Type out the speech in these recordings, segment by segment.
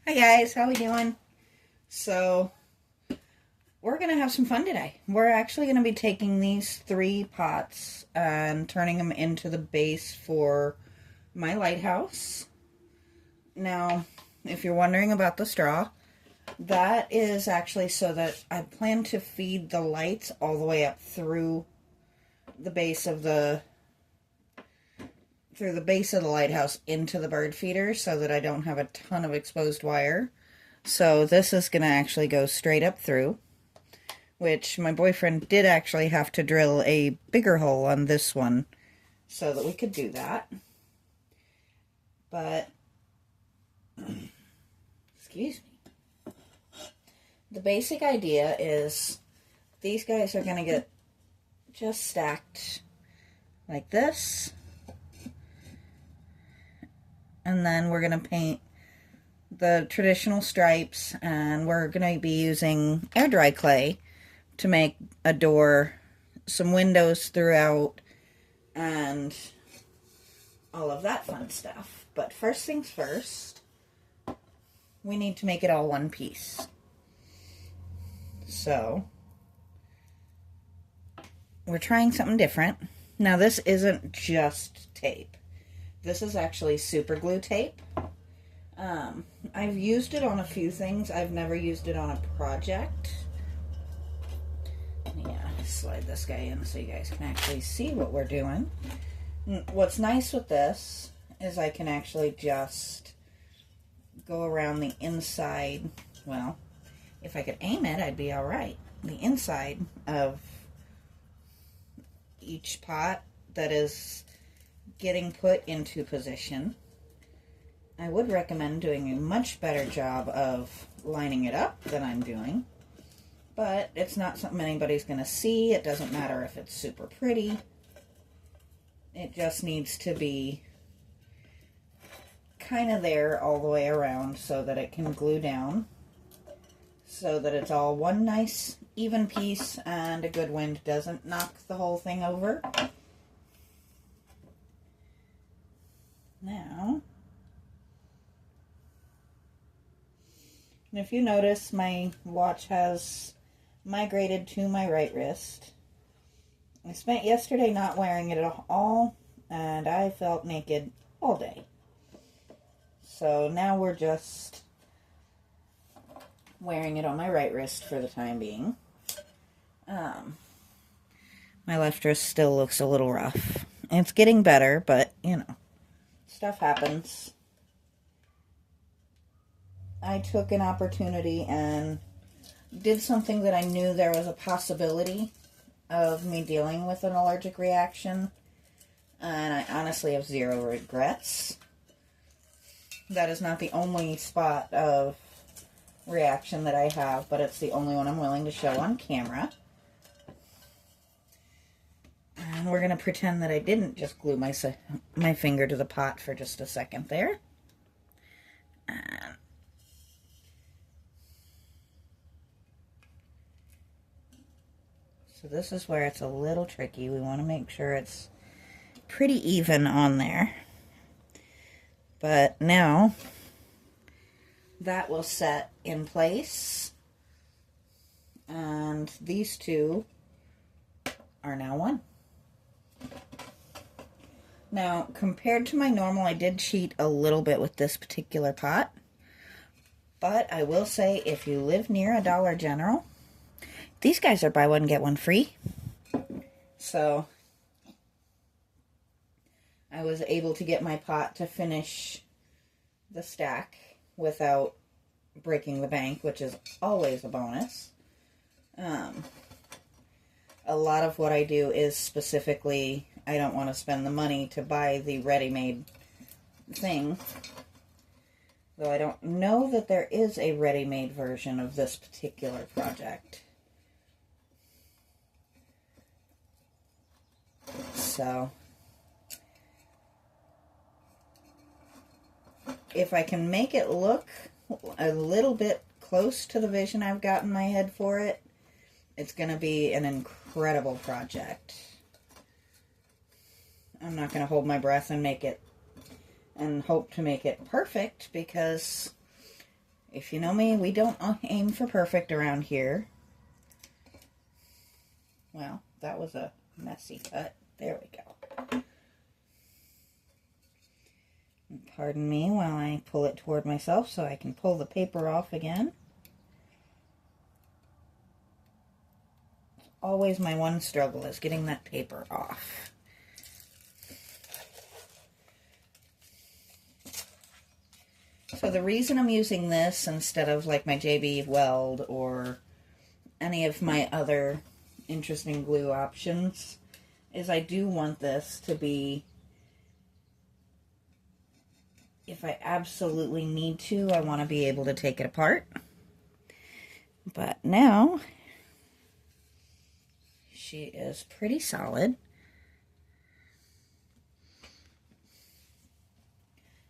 Hi guys, how we doing? So, we're going to have some fun today. We're actually going to be taking these 3 pots and turning them into the base for my lighthouse. Now, if you're wondering about the straw, that is actually so that I plan to feed the lights all the way up through the base of the lighthouse into the bird feeder so that I don't have a ton of exposed wire. So this is going to actually go straight up through, which my boyfriend did actually have to drill a bigger hole on this one so that we could do that. But, excuse me. The basic idea is these guys are going to get just stacked like this. And then we're going to paint the traditional stripes, and we're going to be using air dry clay to make a door, some windows throughout, and all of that fun stuff. But first things first, we need to make it all one piece. So, we're trying something different. Now this isn't just tape. This is actually super glue tape. I've used it on a few things. I've never used it on a project. Yeah, slide this guy in so you guys can actually see what we're doing. What's nice with this is I can actually just go around the inside. Well, if I could aim it, I'd be all right. The inside of each pot that is getting put into position. I would recommend doing a much better job of lining it up than I'm doing, but it's not something anybody's going to see. It doesn't matter if it's super pretty. It just needs to be kind of there all the way around so that it can glue down, so that it's all one nice even piece and a good wind doesn't knock the whole thing over. Now, and if you notice, my watch has migrated to my right wrist. I spent yesterday not wearing it at all, and I felt naked all day. So now we're just wearing it on my right wrist for the time being. My left wrist still looks a little rough. It's getting better, but, you know, stuff happens. I took an opportunity and did something that I knew there was a possibility of me dealing with an allergic reaction, and I honestly have zero regrets. That is not the only spot of reaction that I have, but it's the only one I'm willing to show on camera. And we're going to pretend that I didn't just glue my finger to the pot for just a second there. And so this is where it's a little tricky. We want to make sure it's pretty even on there. But now that will set in place. And these two are now one. Now, compared to my normal, I did cheat a little bit with this particular pot. But I will say, if you live near a Dollar General, these guys are buy one, get one free. So, I was able to get my pot to finish the stack without breaking the bank, which is always a bonus. A lot of what I do is specifically, I don't want to spend the money to buy the ready-made thing. Though I don't know that there is a ready-made version of this particular project. So, if I can make it look a little bit close to the vision I've got in my head for it, it's going to be an incredible project. I'm not going to hold my breath and hope to make it perfect, because If you know me, we don't aim for perfect around here. Well, that was a messy cut. There we go. Pardon me while I pull it toward myself so I can pull the paper off again. Always my one struggle is getting that paper off. So the reason I'm using this instead of like my JB Weld or any of my other interesting glue options is I do want this to be, if I absolutely need to, I want to be able to take it apart. But now she is pretty solid.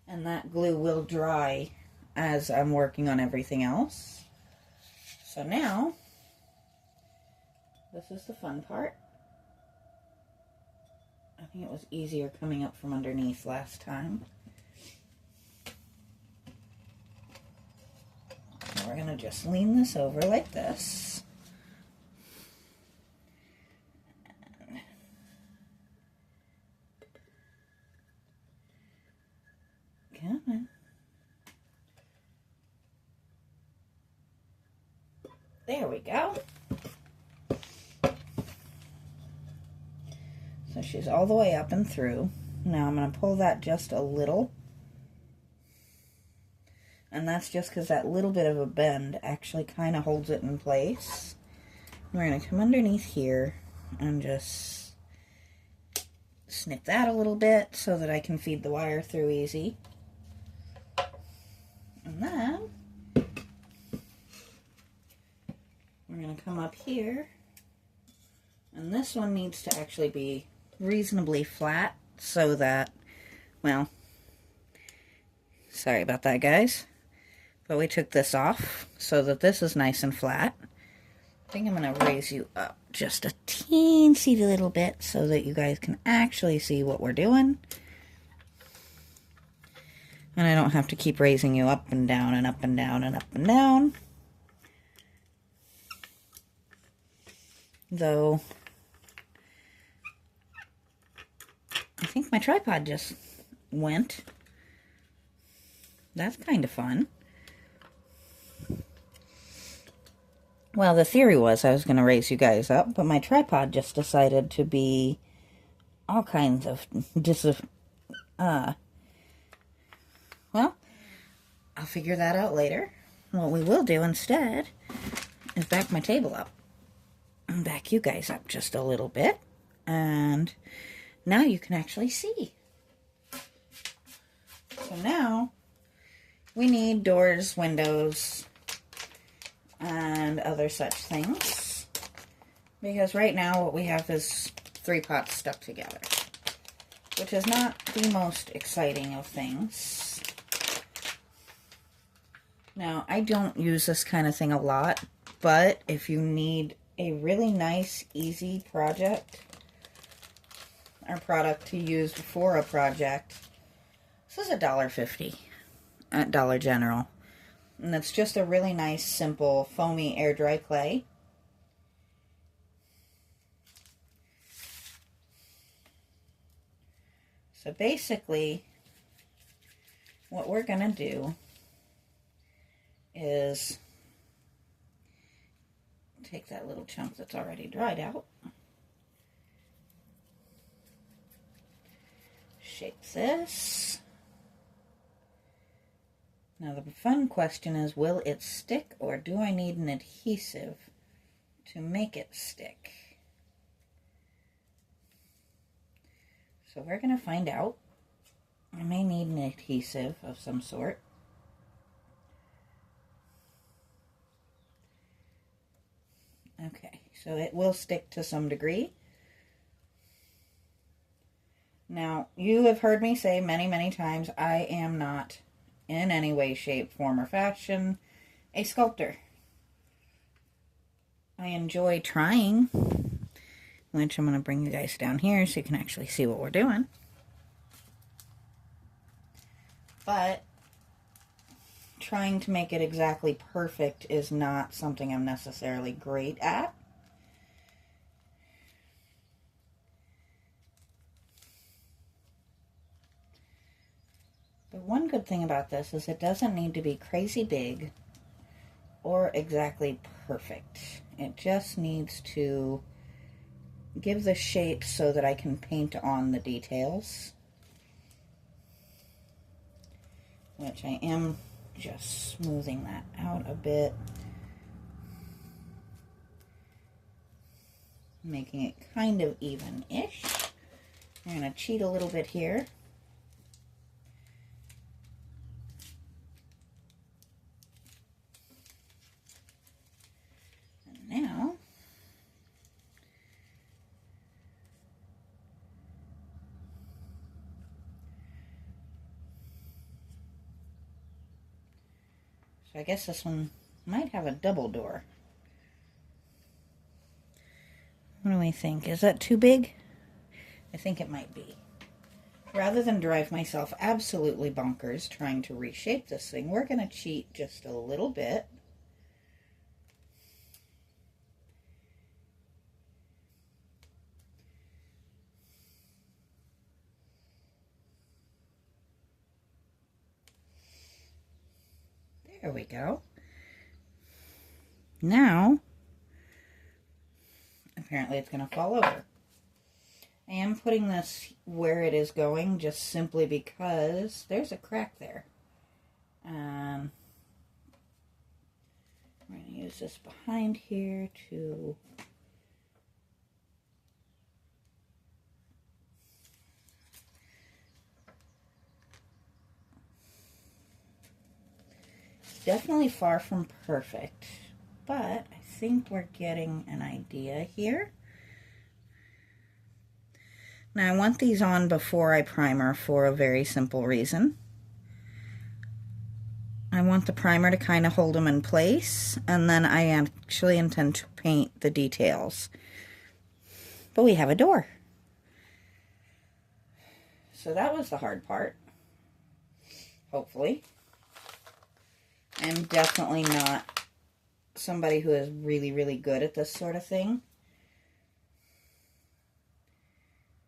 And that glue will dry as I'm working on everything else. So now, this is the fun part. I think it was easier coming up from underneath last time. So we're going to just lean this over like this. Come on. There we go. So she's all the way up and through. Now I'm going to pull that just a little. And that's just because that little bit of a bend actually kind of holds it in place. We're going to come underneath here and just snip that a little bit so that I can feed the wire through easy. And then we're going to come up here, and this one needs to actually be reasonably flat so that, well, sorry about that, guys, but we took this off so that this is nice and flat. I think I'm going to raise you up just a teensy little bit so that you guys can actually see what we're doing. And I don't have to keep raising you up and down and up and down and up and down. Though, I think my tripod just went. That's kind of fun. Well, the theory was I was going to raise you guys up, but my tripod just decided to be all kinds of well, I'll figure that out later. What we will do instead is back my table up. And back you guys up just a little bit. And now you can actually see. So now we need doors, windows, and other such things. Because right now what we have is 3 pots stuck together. Which is not the most exciting of things. Now, I don't use this kind of thing a lot, but if you need a really nice, easy project, or product to use for a project, this is $1.50 at Dollar General. And it's just a really nice, simple, foamy air dry clay. So basically, what we're going to do is take that little chunk that's already dried out, shape this. Now the fun question is, will it stick, or do I need an adhesive to make it stick? So we're going to find out. I may need an adhesive of some sort. Okay, so it will stick to some degree. Now, you have heard me say many, many times, I am not in any way, shape, form, or fashion a sculptor. I enjoy trying, which I'm going to bring you guys down here so you can actually see what we're doing. But trying to make it exactly perfect is not something I'm necessarily great at. But one good thing about this is it doesn't need to be crazy big or exactly perfect. It just needs to give the shape so that I can paint on the details, which I am just smoothing that out a bit, making it kind of even-ish. I'm going to cheat a little bit here. And now, so I guess this one might have a double door. What do we think? Is that too big? I think it might be. Rather than drive myself absolutely bonkers trying to reshape this thing, we're going to cheat just a little bit. There we go. Now, apparently it's going to fall over. I am putting this where it is going just simply because there's a crack there. We're going to use this behind here to definitely far from perfect, but I think we're getting an idea here. Now I want these on before I primer for a very simple reason. I want the primer to kind of hold them in place, and then I actually intend to paint the details. But we have a door. So that was the hard part, hopefully. I'm definitely not somebody who is really, really good at this sort of thing.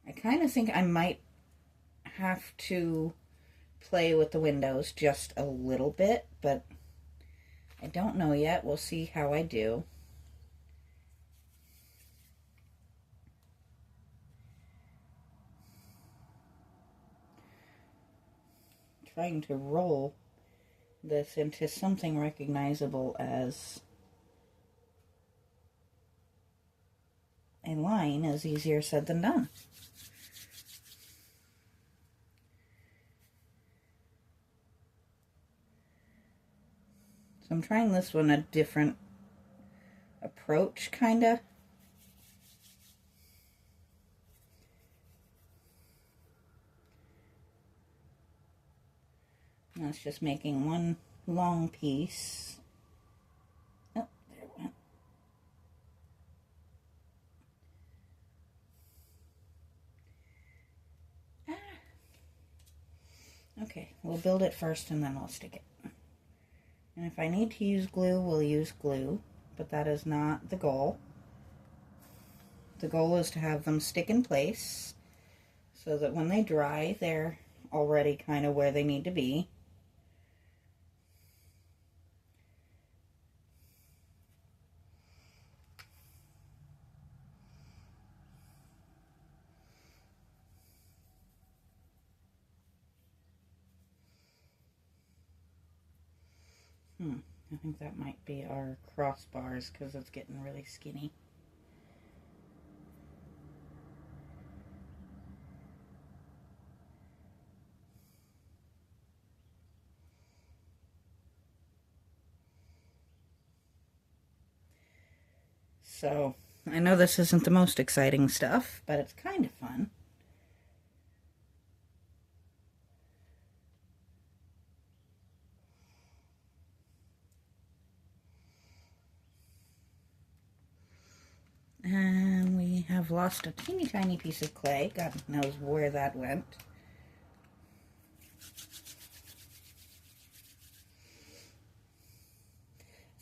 I kind of think I might have to play with the windows just a little bit, but I don't know yet. We'll see how I do. Trying to roll this into something recognizable as a line is easier said than done. So I'm trying this one a different approach, kinda. That's just making one long piece. Oh, there it went. Okay, we'll build it first and then we'll stick it. And if I need to use glue, we'll use glue, but that is not the goal. The goal is to have them stick in place so that when they dry, they're already kind of where they need to be. I think that might be our crossbars because it's getting really skinny. So, I know this isn't the most exciting stuff, but it's kind of fun. And we have lost a teeny tiny piece of clay. God knows where that went.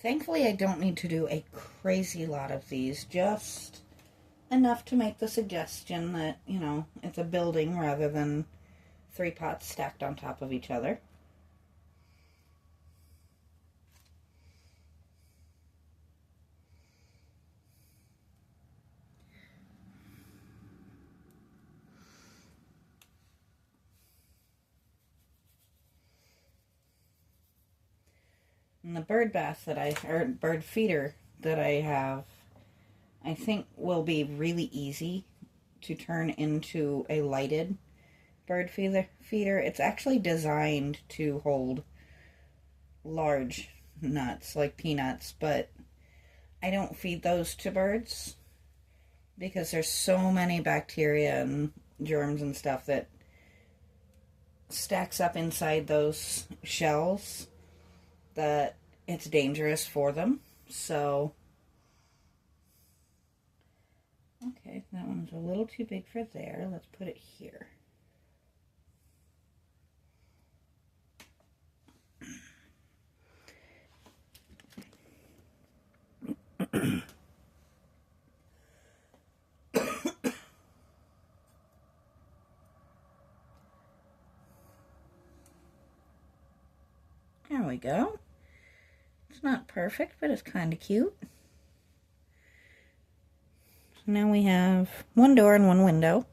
Thankfully, I don't need to do a crazy lot of these, just enough to make the suggestion that, you know, it's a building rather than 3 pots stacked on top of each other. And the bird bath or bird feeder that I have, I think will be really easy to turn into a lighted bird feeder. It's actually designed to hold large nuts, like peanuts, but I don't feed those to birds because there's so many bacteria and germs and stuff that stacks up inside those shells that it's dangerous for them. So, okay, that one's a little too big for there. Let's put it here. There we go. It's not perfect, but it's kind of cute. So now we have 1 door and 1 window.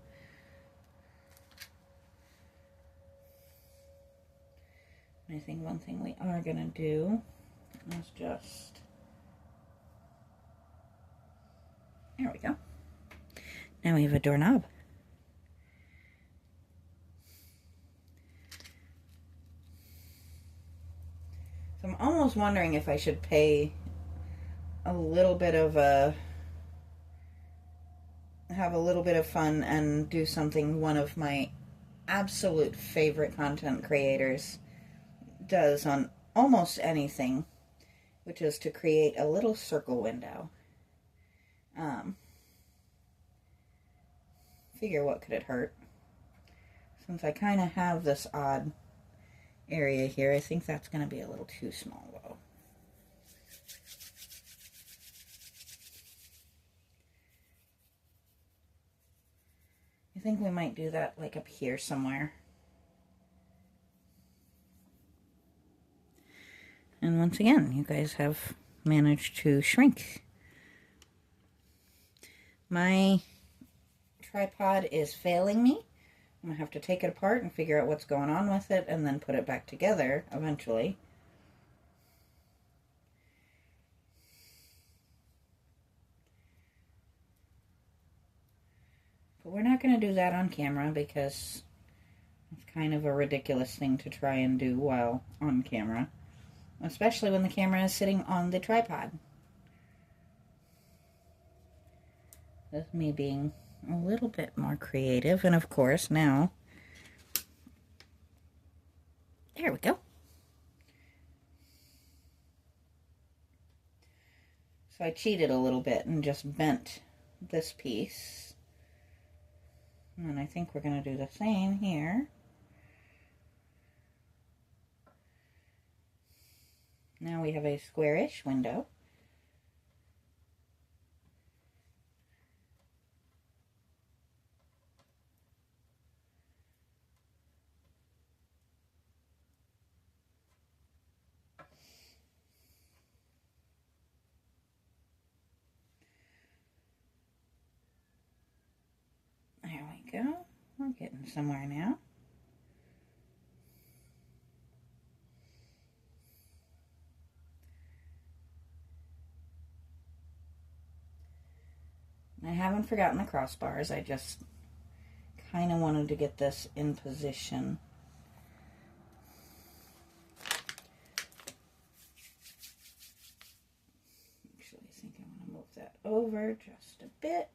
I think one thing we are going to do is just... There we go. Now we have a doorknob. So I'm almost wondering if I should pay a little bit of have a little bit of fun and do something one of my absolute favorite content creators does on almost anything, which is to create a little circle window. Figure what could it hurt? Since I kind of have this odd area here, I think that's going to be a little too small though. I think we might do that like up here somewhere. And once again, you guys have managed to shrink. My tripod is failing me. I'm going to have to take it apart and figure out what's going on with it and then put it back together eventually. But we're not going to do that on camera because it's kind of a ridiculous thing to try and do while on camera. Especially when the camera is sitting on the tripod. That's me being a little bit more creative. And of course now, there we go. So I cheated a little bit and just bent this piece. And I think we're going to do the same here. Now we have a squarish window. There we go. We're getting somewhere now. I haven't forgotten the crossbars. I just kind of wanted to get this in position. Actually, I think I want to move that over just a bit.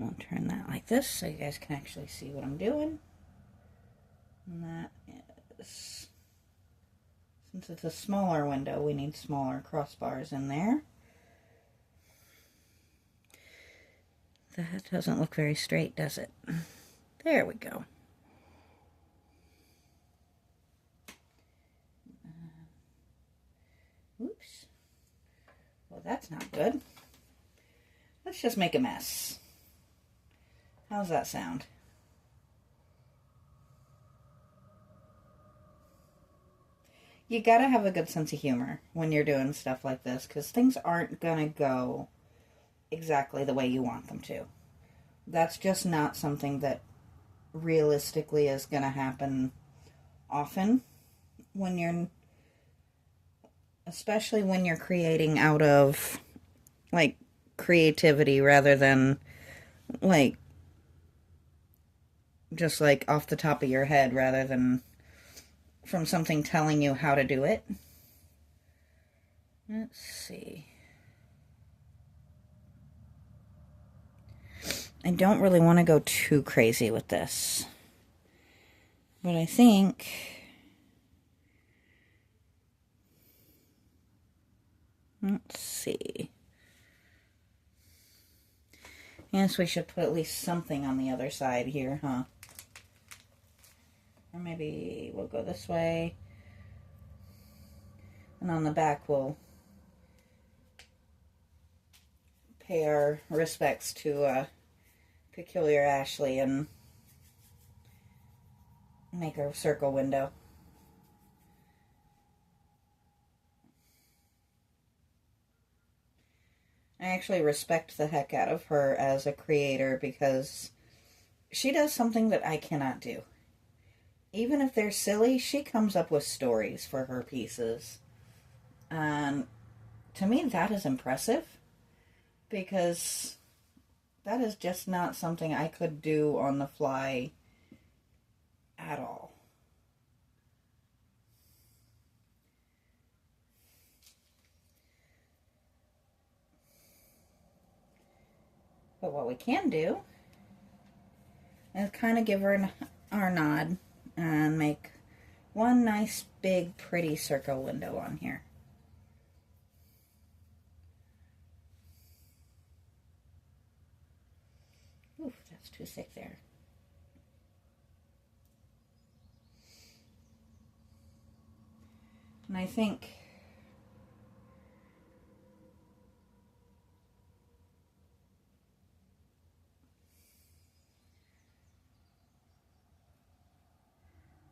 I'll turn that like this so you guys can actually see what I'm doing. And that is, since it's a smaller window, we need smaller crossbars in there. That doesn't look very straight, does it? There we go. Well, that's not good. Let's just make a mess. How's that sound? You gotta have a good sense of humor when you're doing stuff like this, because things aren't gonna go exactly the way you want them to. That's just not something that realistically is gonna happen often when you're, especially when you're creating out of, like, creativity rather than, like, just, like, off the top of your head rather than from something telling you how to do it. Let's see. I don't really want to go too crazy with this, but I think let's see. Yes, we should put at least something on the other side here, huh? Or maybe we'll go this way. And on the back we'll pay our respects to Peculiar Ashley and make a circle window. I actually respect the heck out of her as a creator because she does something that I cannot do. Even if they're silly, she comes up with stories for her pieces. And to me, that is impressive because that is just not something I could do on the fly at all. But what we can do is kind of give her our nod and make one nice big pretty circle window on here. Oof, that's too thick there. And I think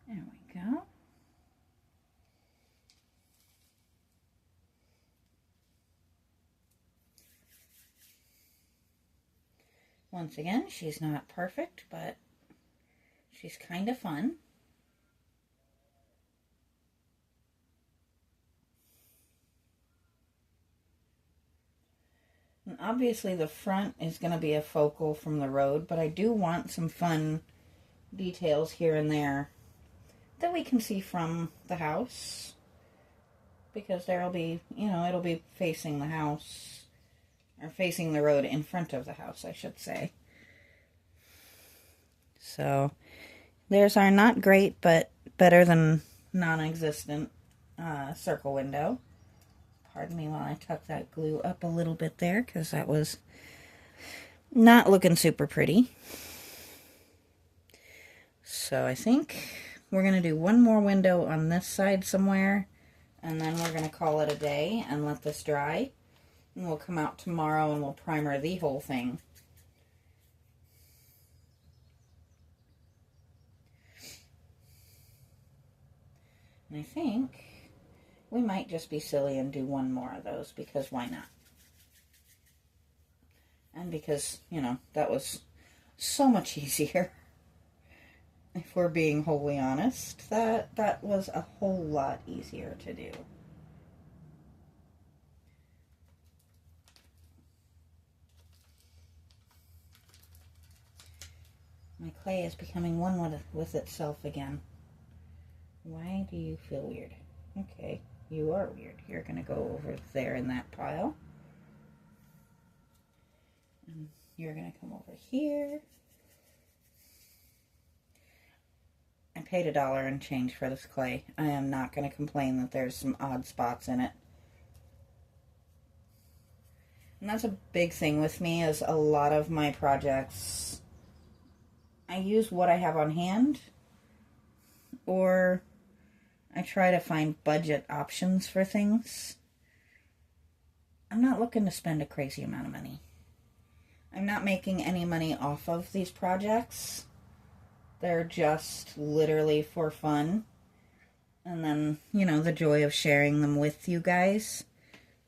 there we go. Once again, she's not perfect, but she's kind of fun. And obviously the front is going to be a focal from the road, but I do want some fun details here and there that we can see from the house. Because there'll be, it'll be facing the house. Or facing the road in front of the house, I should say. So, there's our not great, but better than non-existent circle window. Pardon me while I tuck that glue up a little bit there, because that was not looking super pretty. So, I think we're going to do one more window on this side somewhere, and then we're going to call it a day and let this dry. And we'll come out tomorrow and we'll primer the whole thing. And I think we might just be silly and do one more of those, because why not? And because, that was so much easier. If we're being wholly honest, that was a whole lot easier to do. My clay is becoming one with itself again. Why do you feel weird? Okay, you are weird. You're going to go over there in that pile. And you're going to come over here. I paid $1 and change for this clay. I am not going to complain that there's some odd spots in it. And that's a big thing with me, is a lot of my projects, I use what I have on hand, or I try to find budget options for things. I'm not looking to spend a crazy amount of money. I'm not making any money off of these projects. They're just literally for fun. And then, you know, the joy of sharing them with you guys.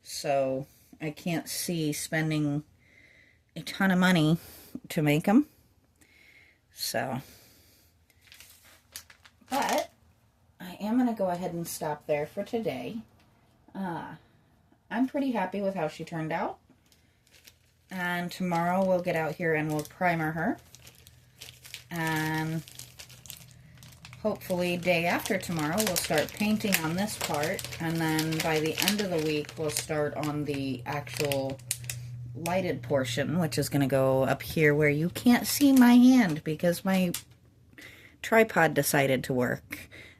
So I can't see spending a ton of money to make them. So, but I am going to go ahead and stop there for today. I'm pretty happy with how she turned out. And tomorrow we'll get out here and we'll primer her. And hopefully day after tomorrow we'll start painting on this part. And then by the end of the week we'll start on the actual lighted portion, which is going to go up here where you can't see my hand because my tripod decided to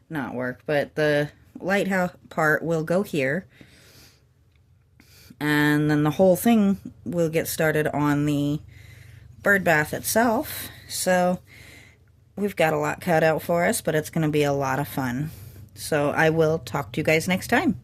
not work, but the lighthouse part will go here, and then the whole thing will get started on the bird bath itself. So we've got a lot cut out for us, but it's going to be a lot of fun. So I will talk to you guys next time.